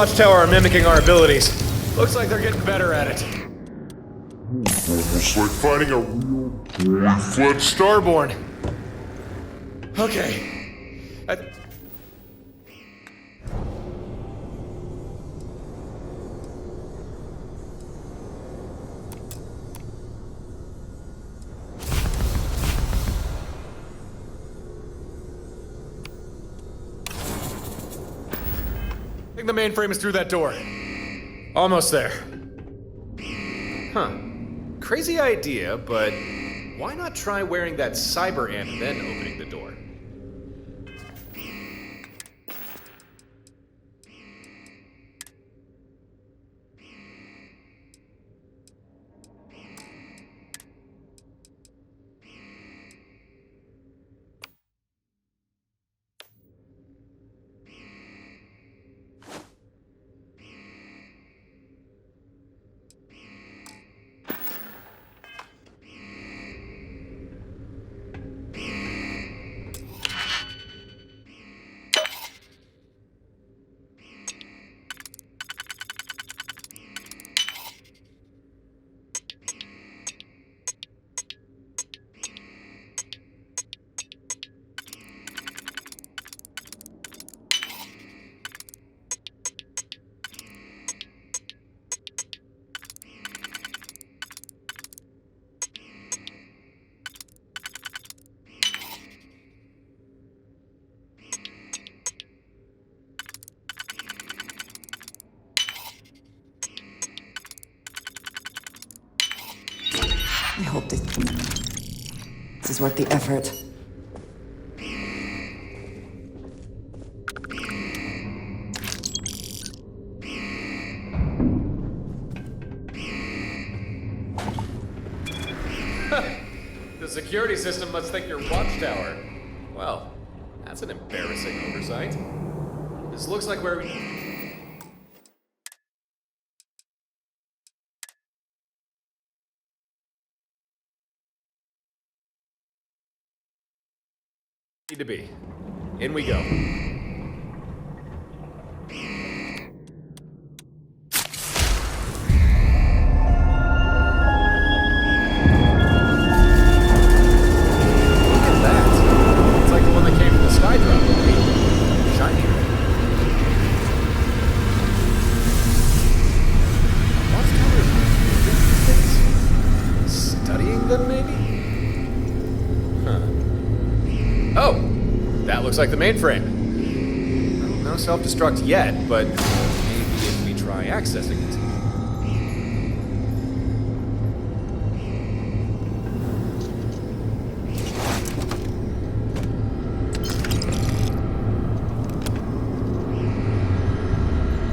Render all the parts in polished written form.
watchtower are mimicking our abilities. Looks like they're getting better at it. Almost like fighting a real full-fledged Starborn. Okay. I think the mainframe is through that door. Almost there. Huh. Crazy idea, but why not try wearing that cyber ant and then opening the door? I hope this is worth the effort. The security system must think you're watchtower. Well, that's an embarrassing oversight. This looks like where we... need to be. In we go. Looks like the mainframe. Well, no self-destruct yet, but maybe if we try accessing it.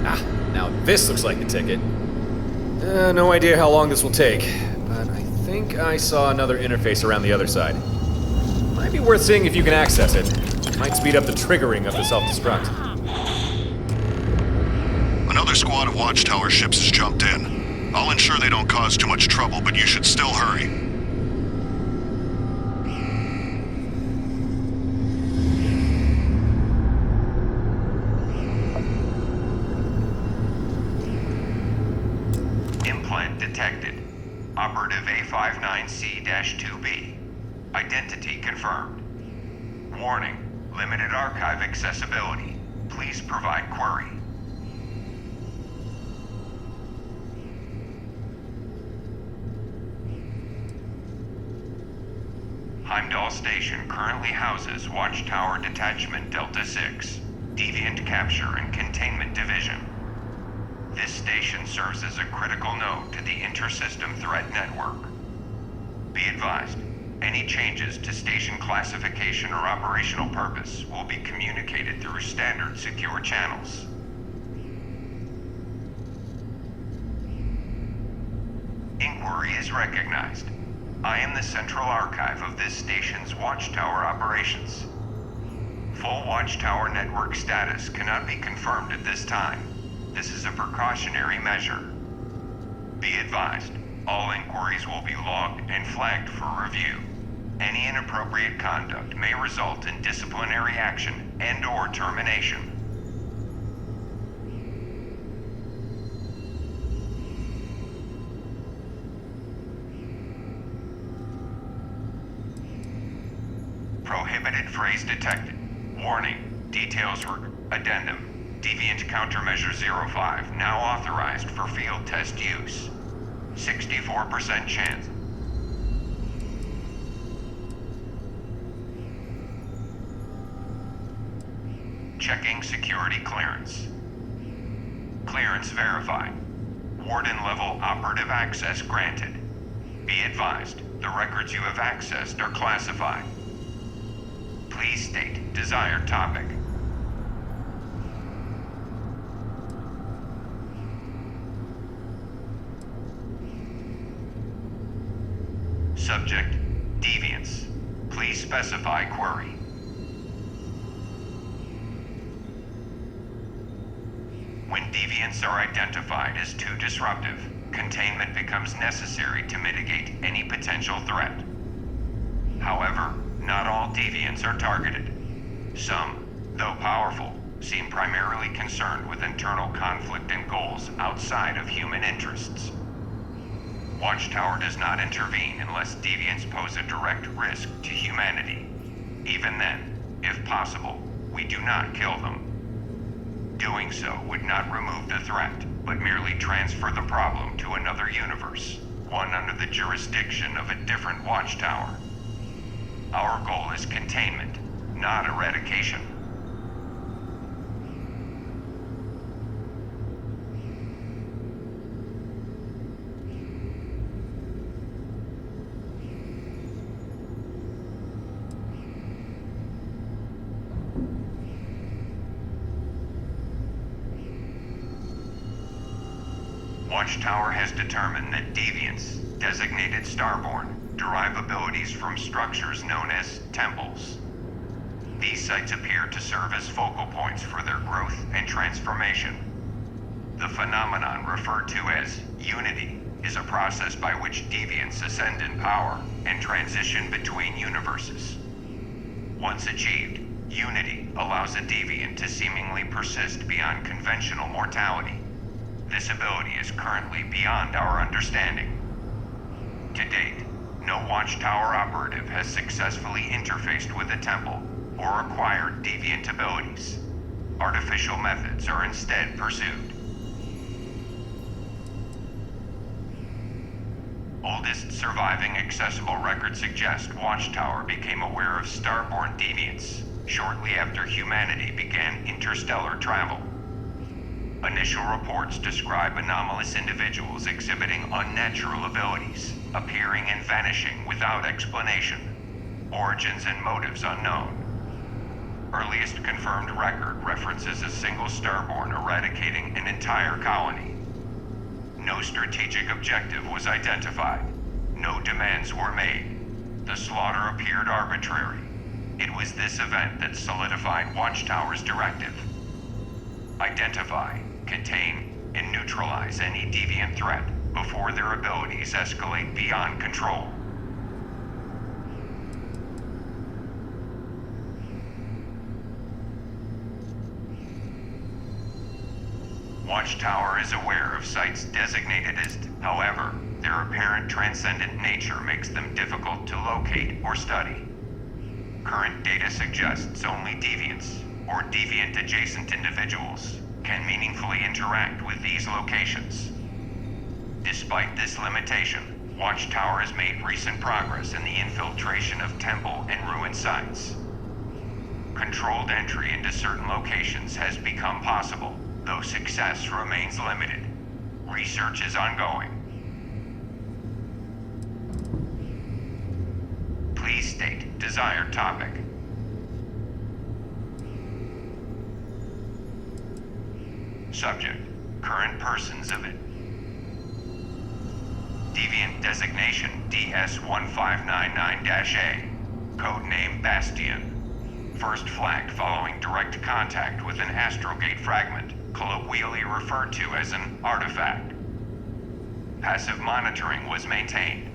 Ah, now this looks like the ticket. No idea how long this will take, but I think I saw another interface around the other side. Might be worth seeing if you can access it. Might speed up the triggering of the self-destruct. Another squad of watchtower ships has jumped in. I'll ensure they don't cause too much trouble, but you should still hurry. Implant detected. Operative A59C-2B. Identity confirmed. Warning. Limited archive accessibility. Please provide query. Heimdall Station currently houses Watchtower Detachment Delta 6, Deviant Capture and Containment Division. This station serves as a critical node to the Inter-System Threat Network. Be advised. Any changes to station classification or operational purpose will be communicated through standard secure channels. Inquiry is recognized. I am the central archive of this station's watchtower operations. Full watchtower network status cannot be confirmed at this time. This is a precautionary measure. Be advised, all inquiries will be logged and flagged for review. Any inappropriate conduct may result in disciplinary action and/or termination. Prohibited phrase detected. Warning. Details addendum. Deviant countermeasure 05 now authorized for field test use. 64% chance. Checking security clearance. Clearance verified. Warden level operative access granted. Be advised, the records you have accessed are classified. Please state desired topic. Subject, deviance. Please specify query. When deviants are identified as too disruptive, containment becomes necessary to mitigate any potential threat. However, not all deviants are targeted. Some, though powerful, seem primarily concerned with internal conflict and goals outside of human interests. Watchtower does not intervene unless deviants pose a direct risk to humanity. Even then, if possible, we do not kill them. Doing so would not remove the threat, but merely transfer the problem to another universe, one under the jurisdiction of a different watchtower. Our goal is containment, not eradication. Watchtower has determined that deviants, designated Starborn, derive abilities from structures known as temples. These sites appear to serve as focal points for their growth and transformation. The phenomenon referred to as unity is a process by which deviants ascend in power and transition between universes. Once achieved, unity allows a deviant to seemingly persist beyond conventional mortality. This ability is currently beyond our understanding. To date, no Watchtower operative has successfully interfaced with a temple or acquired deviant abilities. Artificial methods are instead pursued. Oldest surviving accessible records suggest Watchtower became aware of Starborn deviants shortly after humanity began interstellar travel. Initial reports describe anomalous individuals exhibiting unnatural abilities, appearing and vanishing without explanation. Origins and motives unknown. Earliest confirmed record references a single Starborn eradicating an entire colony. No strategic objective was identified. No demands were made. The slaughter appeared arbitrary. It was this event that solidified Watchtower's directive. Identify, contain, and neutralize any deviant threat before their abilities escalate beyond control. Watchtower is aware of sites designated as, however, their apparent transcendent nature makes them difficult to locate or study. Current data suggests only deviants, or deviant-adjacent individuals, can meaningfully interact with these locations. Despite this limitation, Watchtower has made recent progress in the infiltration of temple and ruin sites. Controlled entry into certain locations has become possible, though success remains limited. Research is ongoing. Please state desired topic. Subject, current persons of it. Deviant designation DS-1599-A. Codename Bastion. First flagged following direct contact with an astrogate fragment, colloquially referred to as an artifact. Passive monitoring was maintained.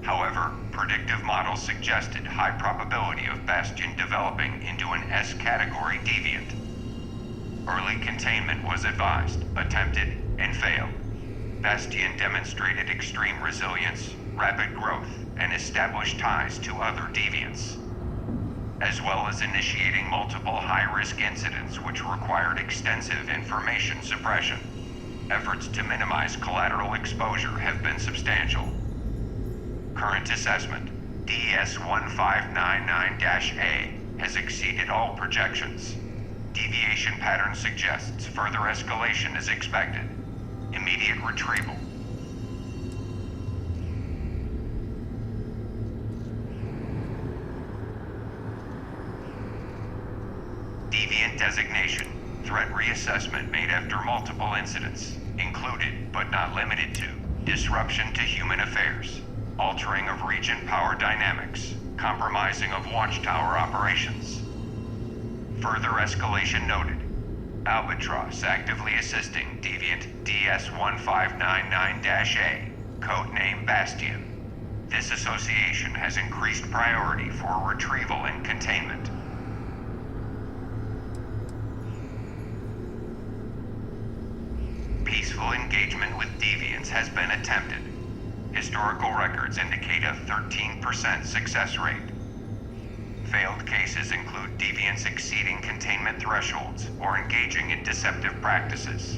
However, predictive models suggested high probability of Bastion developing into an S-category deviant. Early containment was advised, attempted, and failed. Bastion demonstrated extreme resilience, rapid growth, and established ties to other deviants. as well as initiating multiple high-risk incidents which required extensive information suppression. Efforts to minimize collateral exposure have been substantial. Current assessment, DS-1599-A, has exceeded all projections. Deviation pattern suggests further escalation is expected. Immediate retrieval. Deviant designation. Threat reassessment made after multiple incidents. Included, but not limited to, disruption to human affairs, altering of region power dynamics, compromising of watchtower operations. Further escalation noted. Albatross actively assisting Deviant DS-1599-A, codename Bastion. This association has increased priority for retrieval and containment. Peaceful engagement with deviants has been attempted. Historical records indicate a 13% success rate. Failed cases include deviants exceeding containment thresholds or engaging in deceptive practices.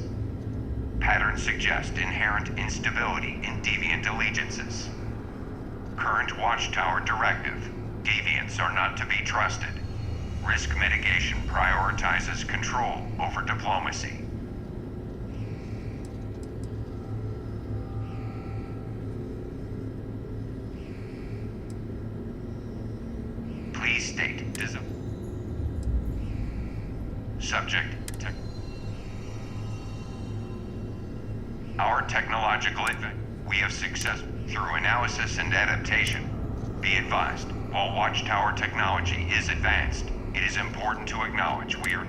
Patterns suggest inherent instability in deviant allegiances. Current Watchtower directive: deviants are not to be trusted. Risk mitigation prioritizes control over diplomacy. Please state subject to our technological advance. We have success through analysis and adaptation. Be advised, while Watchtower technology is advanced, it is important to acknowledge we are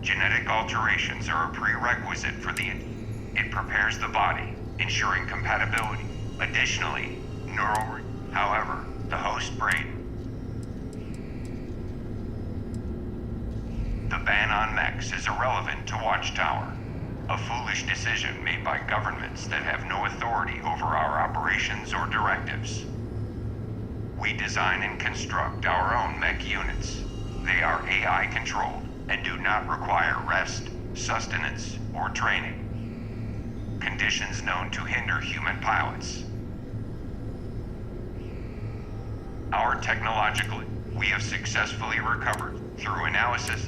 genetic alterations are a prerequisite for the it prepares the body, ensuring compatibility. Additionally, however, the host brain. The ban on mechs is irrelevant to Watchtower, a foolish decision made by governments that have no authority over our operations or directives. We design and construct our own mech units. They are AI controlled and do not require rest, sustenance, or training. Conditions known to hinder human pilots. Our technologically, we have successfully recovered through analysis.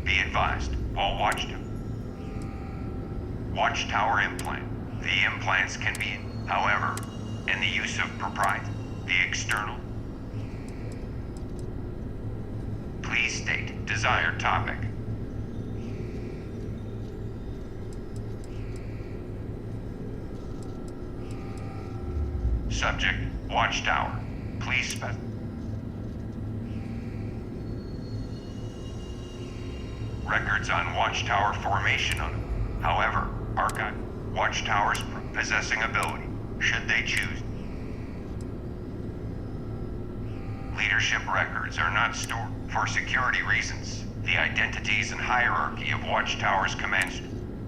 Be advised, while Watchtower implant. The implants can be, however, in the use of propriety. The external. Please state desired topic. Subject, Watchtower. Please specify. Records on Watchtower formation on, however, archive. Watchtowers possessing ability, should they choose. Leadership records are not stored for security reasons. The identities and hierarchy of Watchtower's command.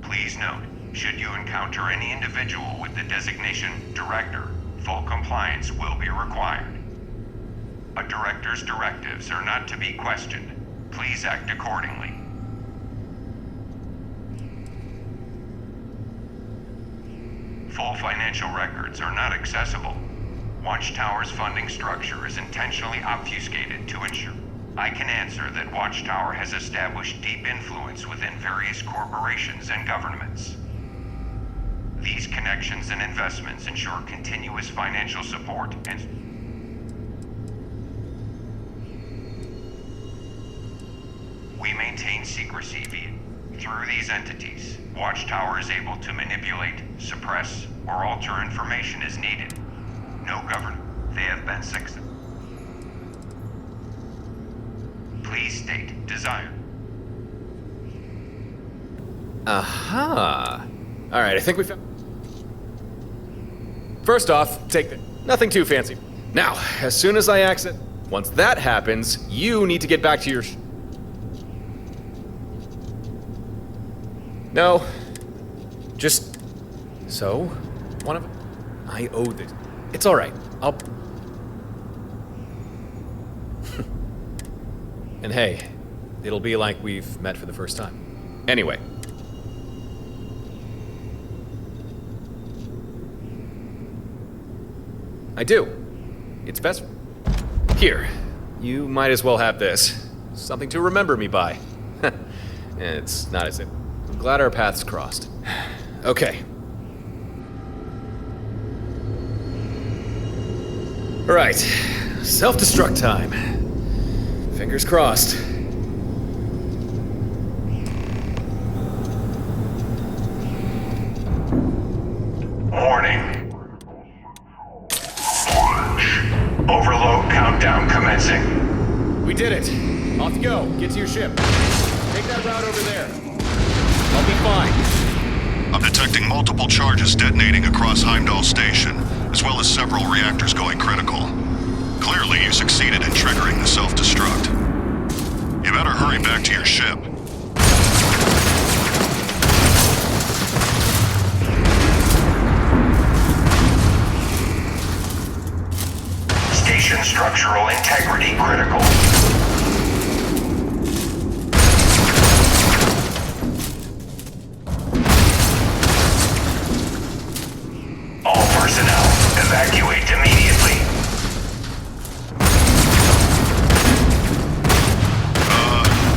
Please note, should you encounter any individual with the designation Director, full compliance will be required. A director's directives are not to be questioned. Please act accordingly. Full financial records are not accessible. Watchtower's funding structure is intentionally obfuscated to ensure. I can answer that Watchtower has established deep influence within various corporations and governments. These connections and investments ensure continuous financial support and we maintain secrecy through these entities. Watchtower is able to manipulate, suppress, or alter information as needed. No government. They have been successful. Please state desire. Aha. Alright, I think we found. First off, take that. Nothing too fancy. Now, as soon as I exit, once that happens, you need to get back to your. No. Just. So? One of. I owe this. It's alright. I'll... And hey, it'll be like we've met for the first time. Anyway. I do. It's best... Here. You might as well have this. Something to remember me by. It's not as if... I'm glad our paths crossed. Okay. Alright. Self-destruct time. Fingers crossed. Warning. Overload countdown commencing. We did it. Off you go. Get to your ship. Take that route over there. I'll be fine. I'm detecting multiple charges detonating across Heimdall Station, as well as several reactors going critical. Clearly, you succeeded in triggering the self-destruct. You better hurry back to your ship. Station structural integrity critical. All personnel, evacuate immediately.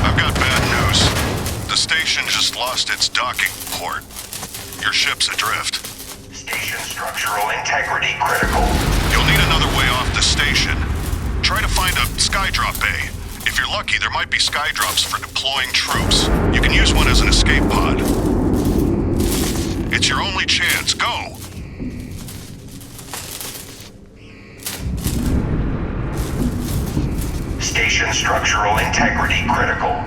I've got bad news. The station just lost its docking port. Your ship's adrift. Station structural integrity critical. You'll need another way off the station. Try to find a skydrop bay. If you're lucky, there might be skydrops for deploying troops. You can use one as an escape pod. It's your only chance. Go! Station structural integrity critical.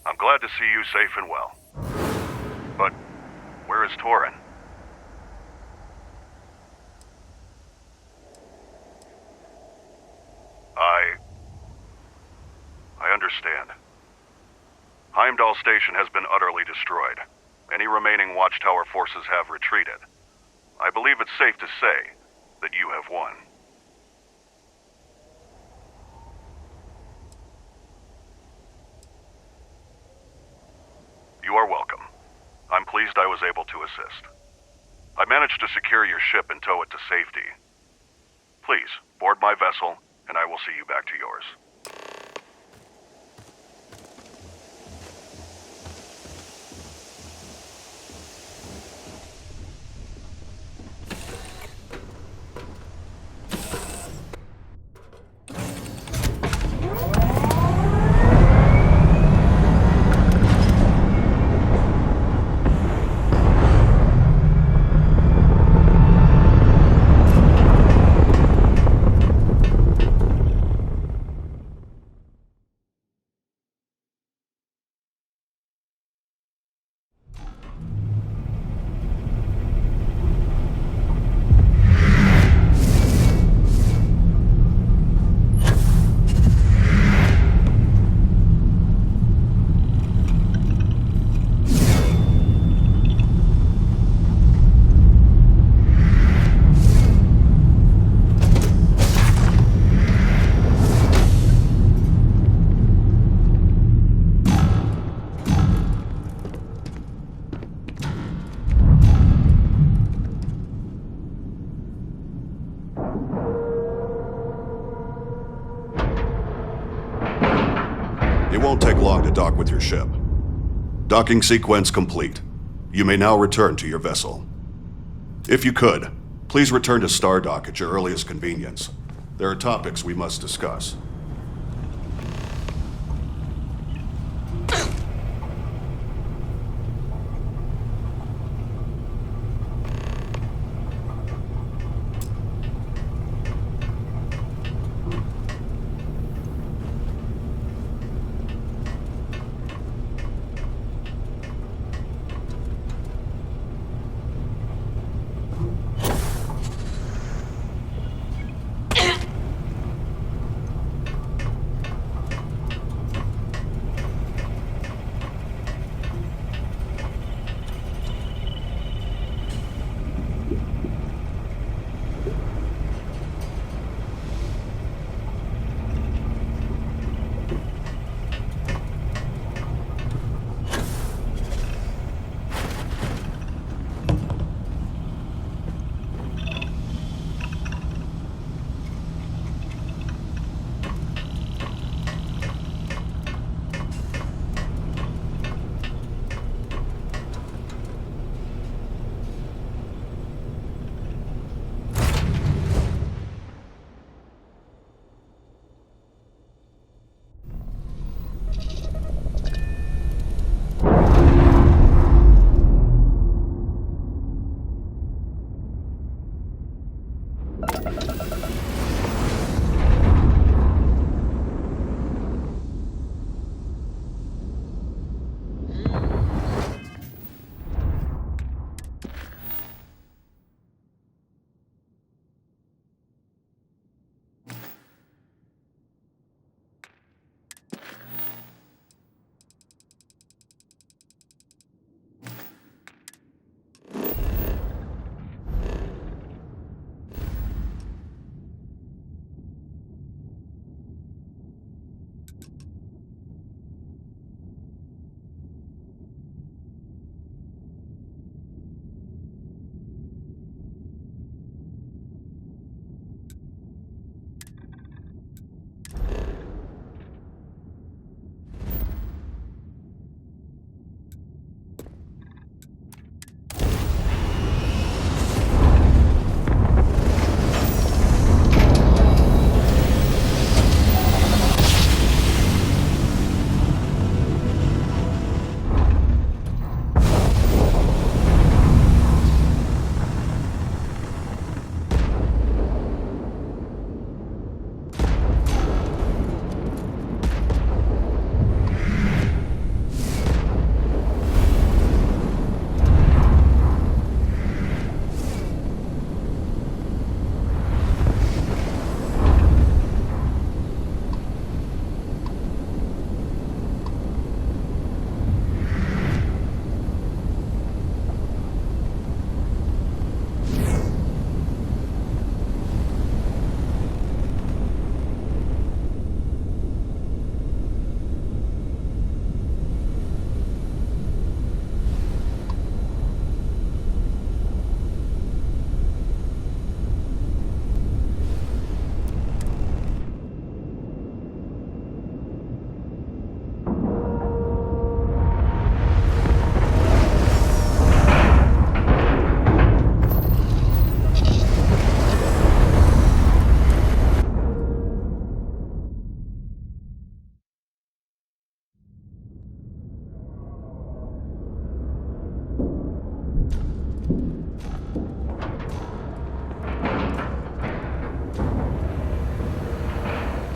I'm glad to see you safe and well. But where is Torin? I understand. Heimdall Station has been utterly destroyed. Any remaining Watchtower forces have retreated. I believe it's safe to say that you have won. You are welcome. I'm pleased I was able to assist. I managed to secure your ship and tow it to safety. Please, board my vessel, and I will see you back to yours. It won't take long to dock with your ship. Docking sequence complete. You may now return to your vessel. If you could, please return to Stardock at your earliest convenience. There are topics we must discuss.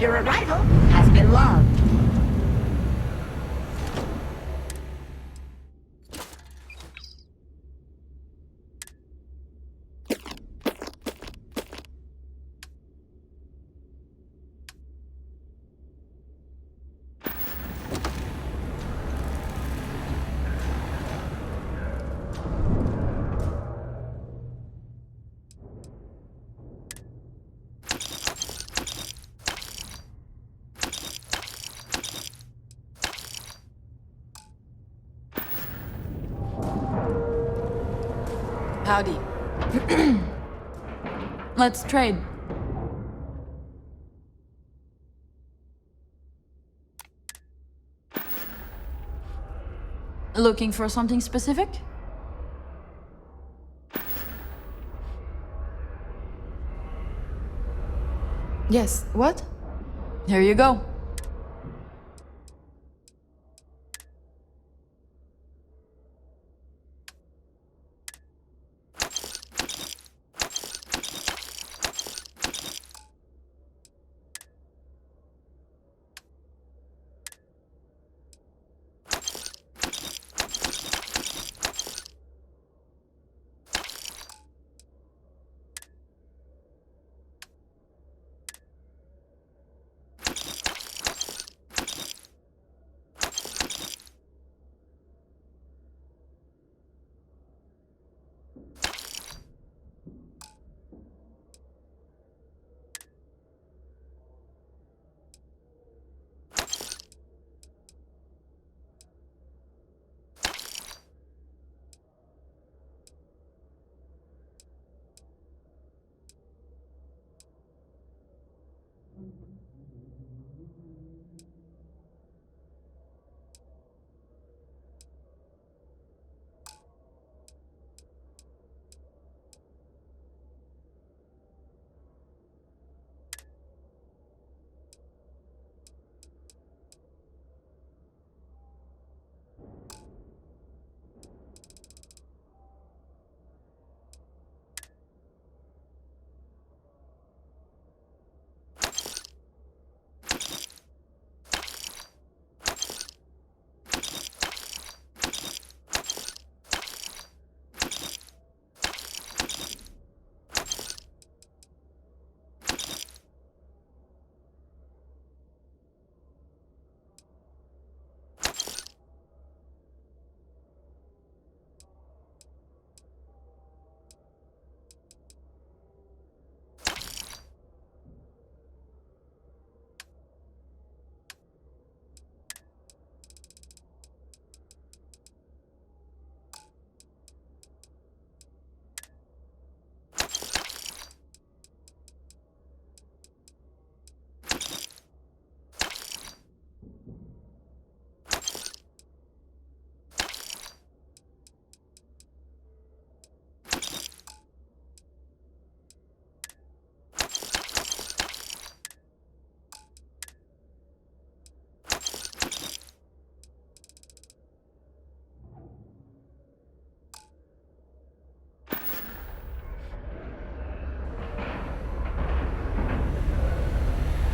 Your arrival has been logged. Howdy. Let's trade. Looking for something specific? Yes, what? Here you go.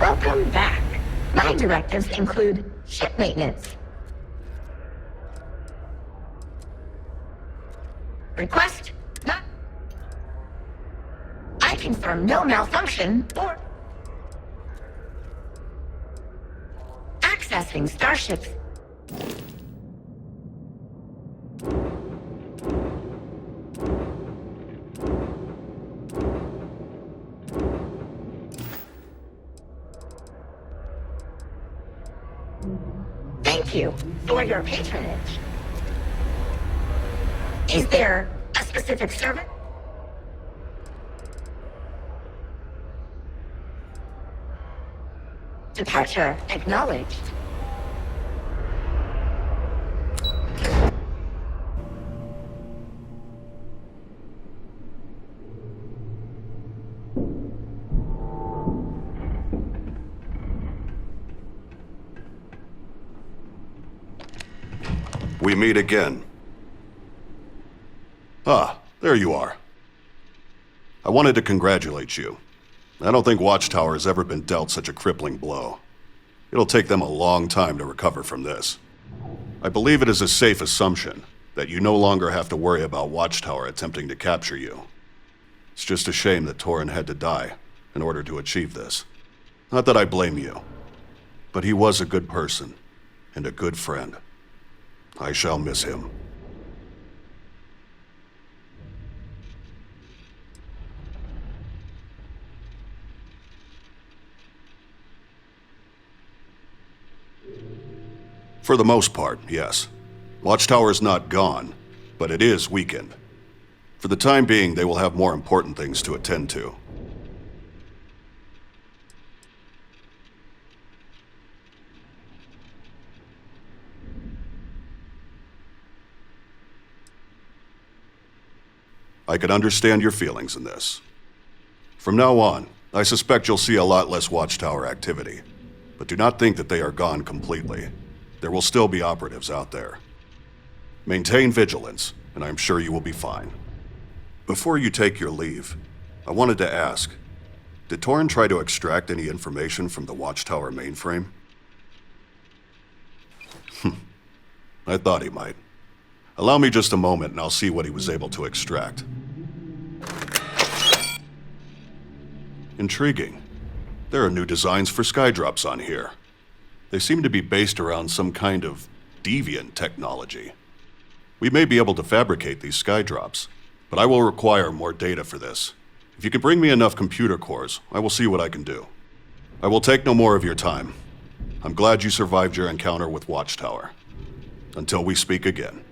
Welcome back. My directives include ship maintenance. Request not. I confirm no malfunction or accessing starships. Thank you for your patronage. Is there a specific servant? Departure acknowledged. We meet again. Ah, there you are. I wanted to congratulate you. I don't think Watchtower has ever been dealt such a crippling blow. It'll take them a long time to recover from this. I believe it is a safe assumption that you no longer have to worry about Watchtower attempting to capture you. It's just a shame that Torin had to die in order to achieve this. Not that I blame you, but he was a good person and a good friend. I shall miss him. For the most part, yes. Watchtower is not gone, but it is weakened. For the time being, they will have more important things to attend to. I can understand your feelings in this. From now on, I suspect you'll see a lot less Watchtower activity, but do not think that they are gone completely. There will still be operatives out there. Maintain vigilance, and I'm sure you will be fine. Before you take your leave, I wanted to ask, did Torin try to extract any information from the Watchtower mainframe? I thought he might. Allow me just a moment and I'll see what he was able to extract. Intriguing. There are new designs for skydrops on here. They seem to be based around some kind of deviant technology. We may be able to fabricate these skydrops, but I will require more data for this. If you can bring me enough computer cores, I will see what I can do. I will take no more of your time. I'm glad you survived your encounter with Watchtower. Until we speak again.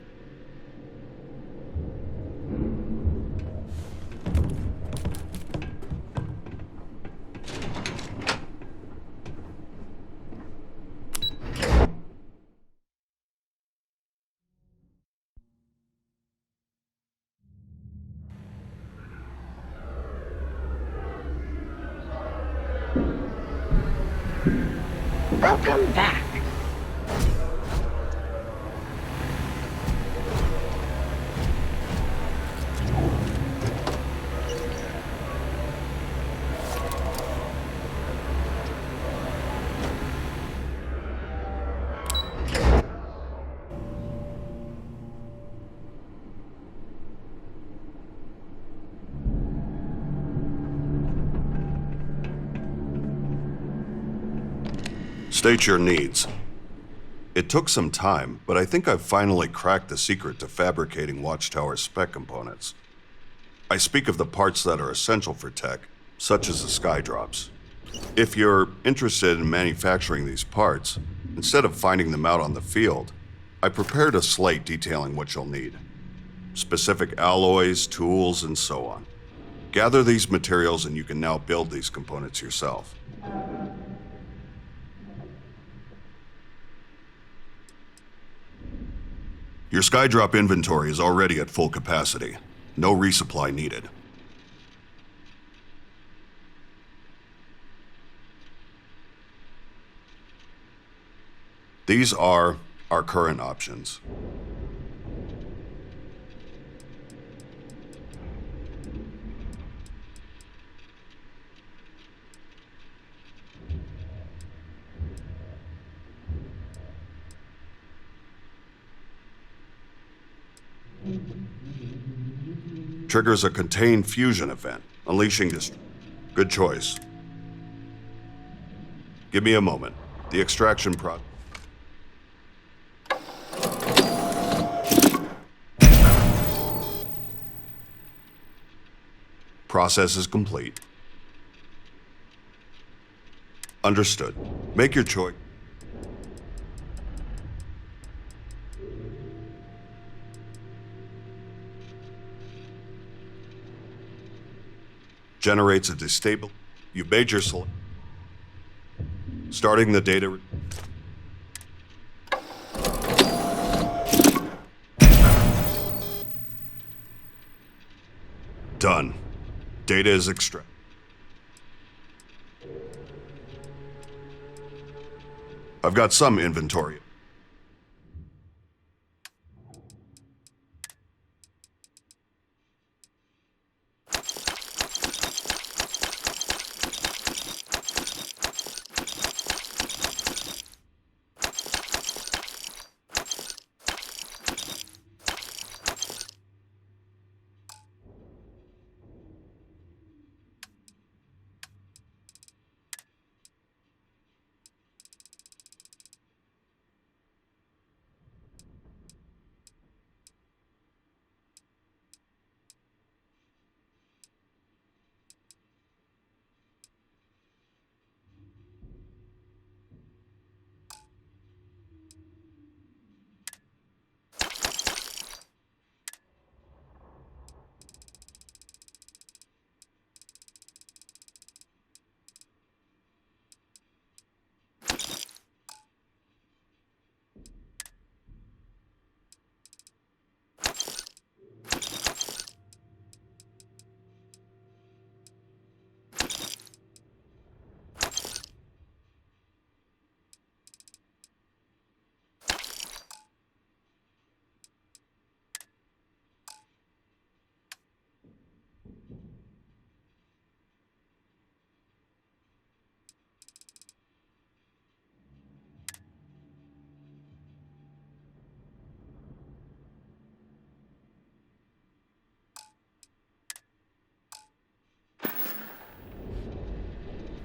Welcome back. State your needs. It took some time, but I think I've finally cracked the secret to fabricating Watchtower spec components. I speak of the parts that are essential for tech, such as the skydrops. If you're interested in manufacturing these parts, instead of finding them out on the field, I prepared a slate detailing what you'll need. Specific alloys, tools, and so on. Gather these materials and you can now build these components yourself. Your skydrop inventory is already at full capacity. No resupply needed. These are our current options. Triggers a contained fusion event, unleashing this. Good choice. Give me a moment. The extraction process is complete. Understood. Make your choice. Generates a destable. You've made your selection. Starting the data. Done. Data is extracted. I've got some inventory.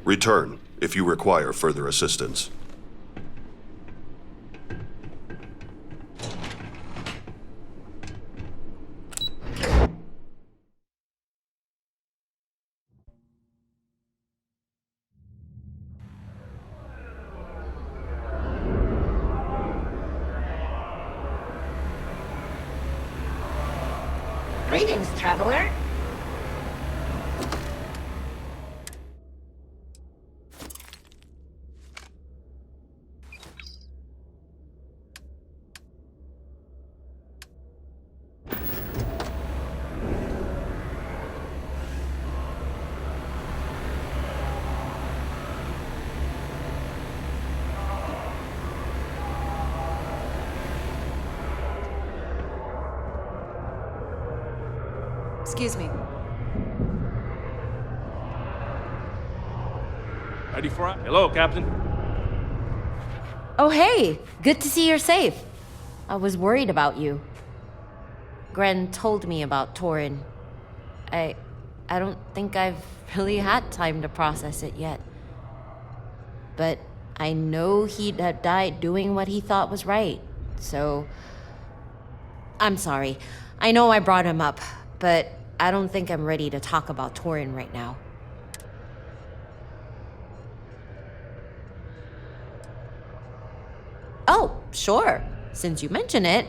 Return if you require further assistance. Greetings, traveler. Excuse me. Ready for it? Hello, Captain. Oh, hey! Good to see you're safe. I was worried about you. Gren told me about Torin. I don't think I've really had time to process it yet. But I know he'd have died doing what he thought was right, so... I'm sorry. I know I brought him up, but I don't think I'm ready to talk about Torin right now. Oh, sure. Since you mention it.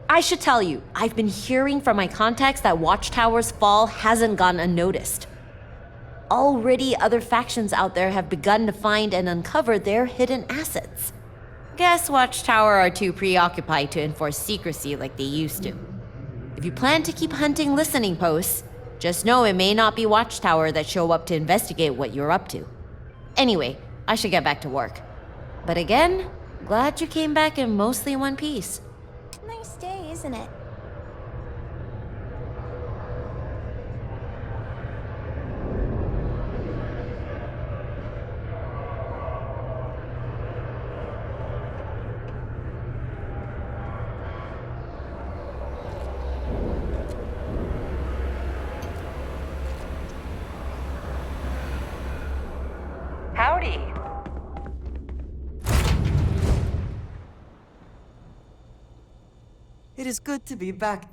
I should tell you, I've been hearing from my contacts that Watchtower's fall hasn't gone unnoticed. Already other factions out there have begun to find and uncover their hidden assets. Guess Watchtower are too preoccupied to enforce secrecy like they used to. If you plan to keep hunting listening posts, just know it may not be Watchtower that show up to investigate what you're up to. Anyway, I should get back to work. But again, glad you came back in mostly one piece. Nice day, isn't it? Howdy. It is good to be back.